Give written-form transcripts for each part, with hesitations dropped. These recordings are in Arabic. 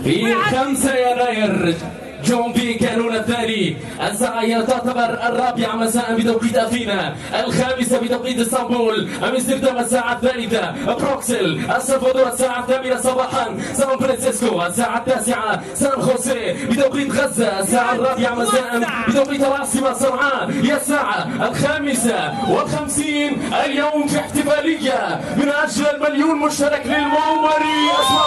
في 5 يناير جون في كانون الثاني، الساعة تعتبر 4 مساء بتوقيت أثينا، 5 بتوقيت اسطنبول، أمستردام الساعة 2، بروكسل السلفادور الساعة 8 صباحا، سان فرانسيسكو الساعة 9، سان خوسيه بتوقيت غزة الساعة 4 مساء بتوقيت العاصمة صنعاء هي الساعة 5:50. اليوم في احتفالية من أجل المليون مشترك للمومري. أسمع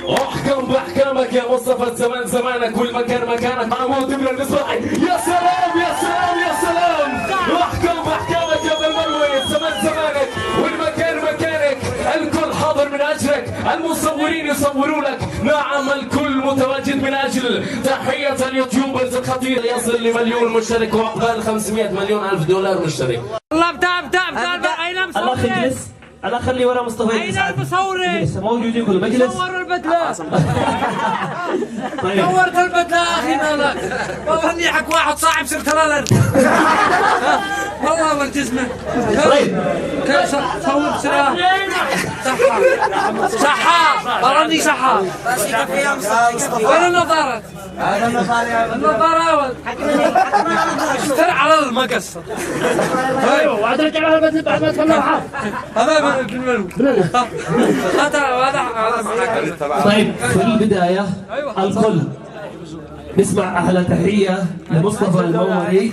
احكم باحكامك يا مصطفى، الزمان زمانك والمكان مكانك، محمود بن المصباحي. يا سلام يا سلام يا سلام. احكم باحكامك يا ابن المروي، الزمان زمانك والمكان مكانك، الكل حاضر من اجلك، المصورين يصورونك، نعم الكل متواجد من اجل تحية اليوتيوبرز الخطير يصل لمليون مشترك وعقبال 500 مليون ألف دولار مشترك. الله ابدأ اين مصور؟ الله اجلس، انا خلي ورا مصطفى. اين المصورين؟ موجودين كل مجلس. صور البدله. طيب صورت البدله اخي مالك؟ والله اني حق واحد صاحب سرتلالر. والله والجزمه. طيب صور بسرعه. صحة والله اني صحة. وين النظارة؟ النظارة اشتري على المقص. ايوه وعاد رجع لها البدله بعد ما تطلعها. هذا هذا طيب في البداية الكل نسمع أحلى تحية لمصطفى المومري.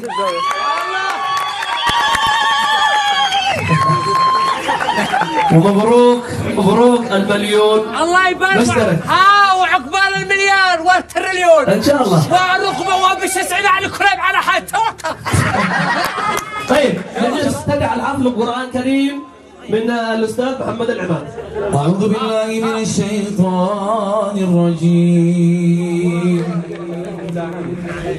ومبروك مبروك المليون. الله يبارك. مشترك. وعقبال المليار والتريليون ان شاء الله. والرقبة وبش يسعد على الكريم على حد توكل. طيب نستدعي الحفل القرآن الكريم من الأستاذ محمد العماد. أعوذ بالله من الشيطان الرجيم.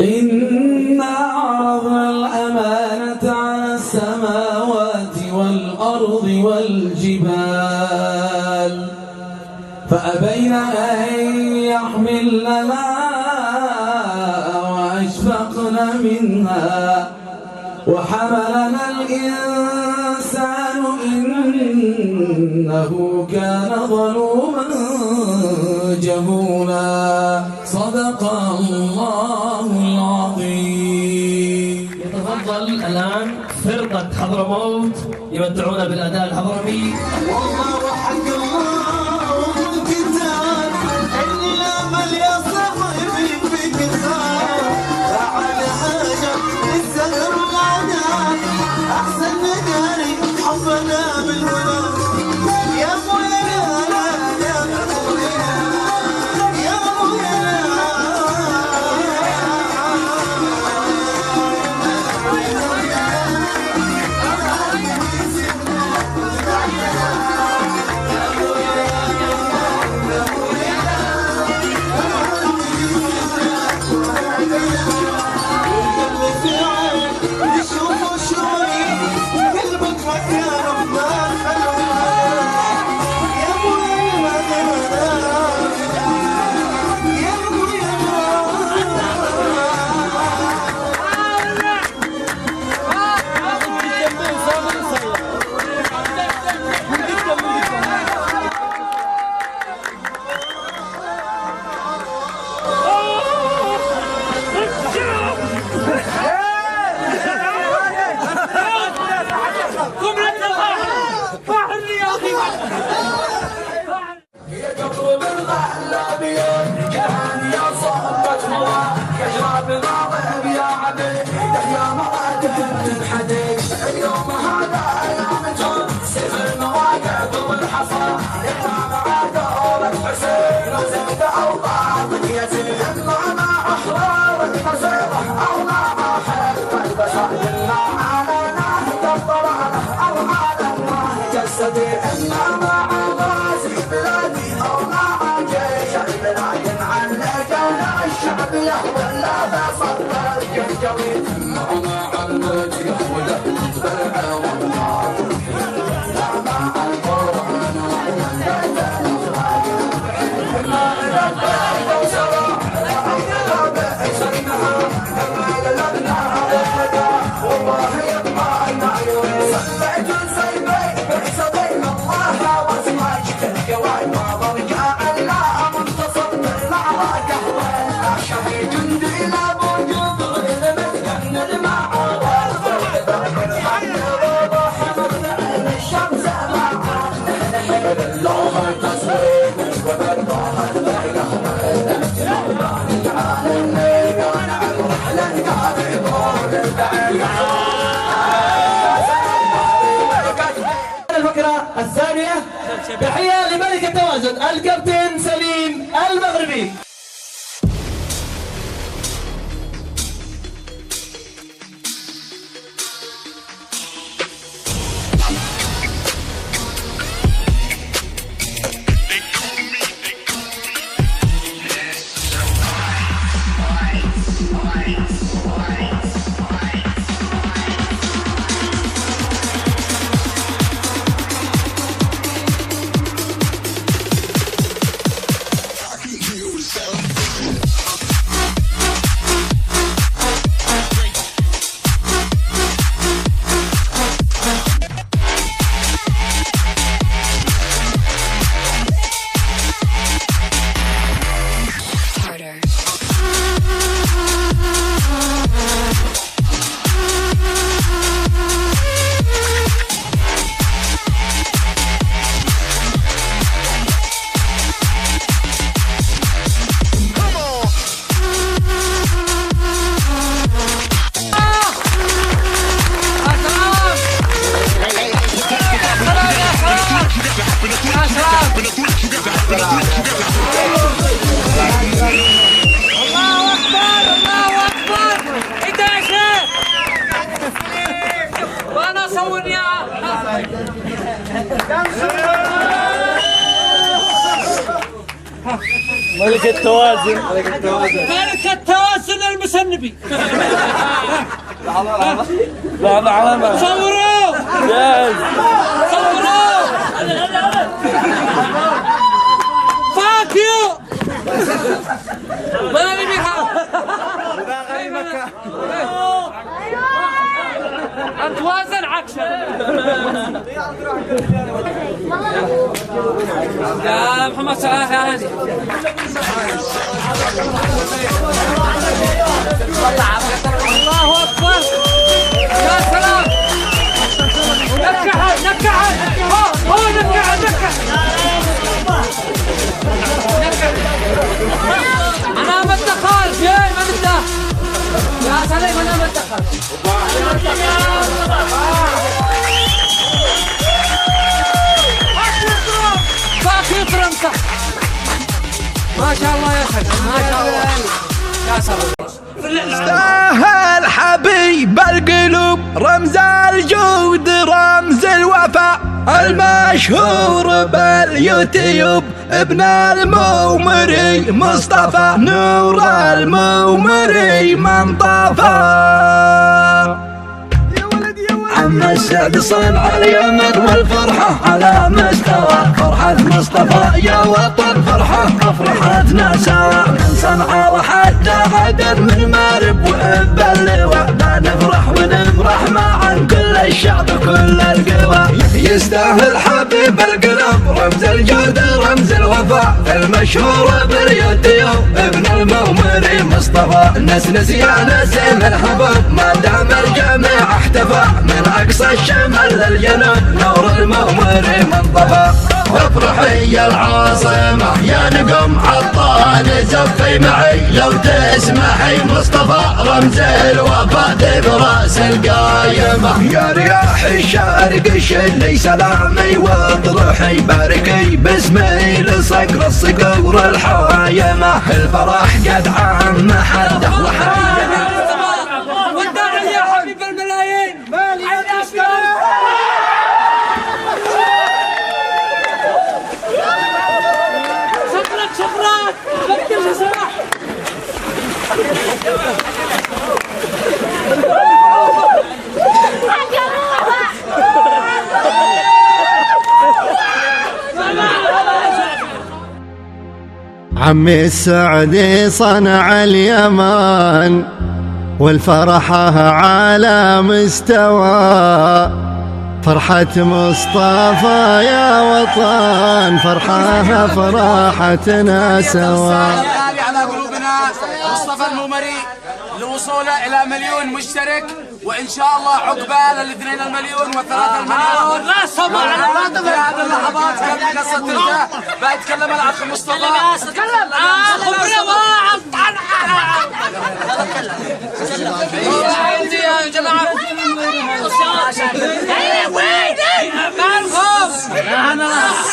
إنا عرضنا الأمانة على السماوات والأرض والجبال فأبين أن يحملنها وأشفقن منها وحملنا الإنسان إنه كان ظلوما جهولا. صدق الله العظيم. يتفضل الآن فرقة حضرموت يمتعونا بالأداء الحضرمي. والله وحق الله والكتاب إني الأمل يا صاحبي فيك خاف بعد حاجة الزهر والعناب أحسن نقاري حبنا بالولا يا مويا يا مويا يا مويا. Bye. الكابتن سليم المغربي. ملك التوازن. ملك التوازن المسنبي. لحظة علامة. صوروا. جاهز. صوروا. فاك يو. ما نبي مكة. اتوازن عكسه. يا محمد صلاح يا هادي. الله اكبر. يا سلام. نكحت نكحت. هو نكحت نكحت. انا متدخل جاي ما نبدا. يا سلام انا متدخل. ما شاء الله يا خالد ما شاء الله يا سلام. استاهل حبيب القلوب رمز الجود رمز الوفاء المشهور باليوتيوب ابن المومري مصطفى نور المومري من طفى. عم السعد صنع اليمن والفرحة على مستوى فرحة مصطفى يا وطن فرحة أفرحتنا سوا من صنعاء وحتى عدن من مارب وإب اللواء لا نفرح ونفرح معا كل الشعب كل القوى. يستاهل حبيب القلوب رمز الجود رمز الوفاء المشهور باليوتيوب ابن المومري مصطفى. نسنس يا نسيم الحبوب ما دام الجميع احتفى من أقصى الشمال للجنوب نور المومري من طفى. افرحي يا العاصمة يا نقم عطان زفي معي لو تسمحي مصطفى رمز الوفاء براس القايمة. يا رياح الشرق شلي سلامي واطرحي باركي باسمي لصقر الصقور الحوايمة. الفرح قد عام حده وحيمة. والداعي يا حبيب الملايين. شكرا بدل سماح. عمي السعدي صنع اليمن والفرحة على مستوى فرحة مصطفى يا وطن فرحة فرحتنا سوا. على قلوبنا مصطفى المومري لوصوله إلى 1,000,000 مشترك وإن شاء الله عقبال ال2 المليون و3 المليون. لا صبر في هذه اللحظات قبل قصة تنتهي بيتكلم الأخ مصطفى. تكلم خبرنا واعظ عندي يا جماعة. ويني؟ ما نخاف.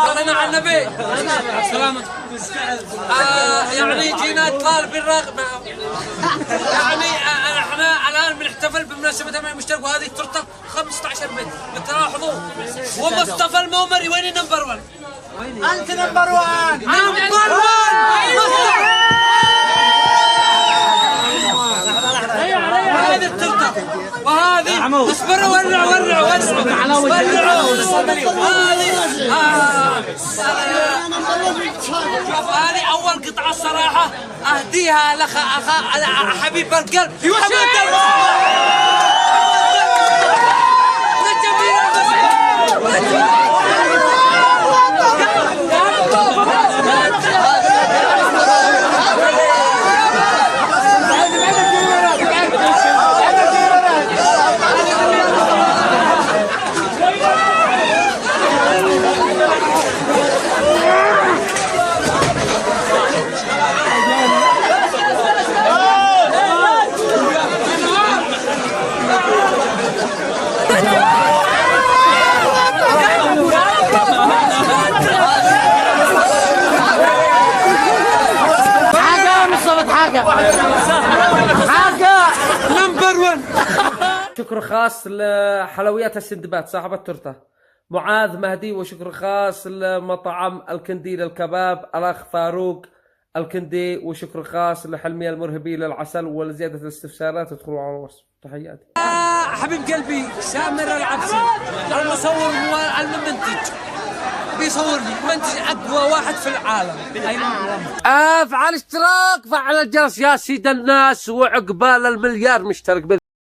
صلينا على النبي. سلامة. يعني جينا اطلال بالرغم يعني احنا الان بنحتفل بمناسبة أمم المشترك، وهذه التورته 15 متر تلاحظوا. ومصطفى المومري وين النمبر 1؟ انت نمبر 1. نمبر 1. هذه التورته وهذه اصبروا ورعوا هذه اول قطعه الصراحه اهديها لخ حبيب القلب نمبر 1. شكر خاص لحلويات السندباد صاحب التورته معاذ مهدي، وشكر خاص لمطعم الكندي للكباب الاخ فاروق الكندي، وشكر خاص لحلمية المرهبي للعسل. ولزيادة الاستفسارات ادخلوا على الوصف. تحياتي. حبيب قلبي سامر العبسي المصور المنتج بيصورني، منتج اقوى واحد في العالم. افعل اشتراك، فعل الجرس يا سيد الناس، وعقبال المليار مشترك